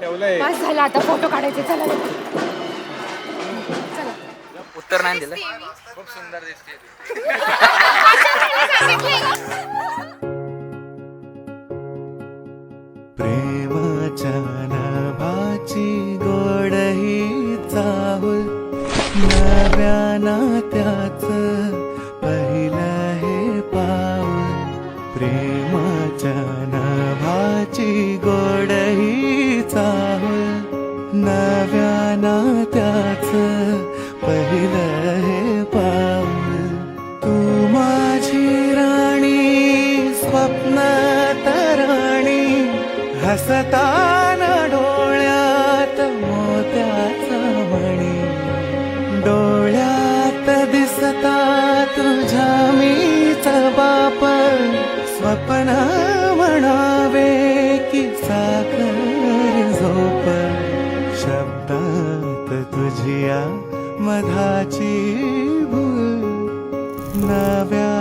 बस झालं आता फोटो काढायचे. चला चला. उत्तर नाही दिलं. खूप सुंदर दिसते. प्रेमाच्या नाभाची गोड ही चाहूल, नव्या नात्याच पहिलं हे पाऊल. प्रेमाच्या नाभाची गोड ही चाहूल, नव्या नात्याच पहिलं हे पाऊल. तू माझी राणी, स्वप्न तराणी, हसताना डोळ्यात मोत्याचा मणी. डोळ्यात दिसता तुझ्या मीच बाप, स्वप्न म्हणावे की साखर झोप. शब्दात तुझिया मधाची भूल, नव्या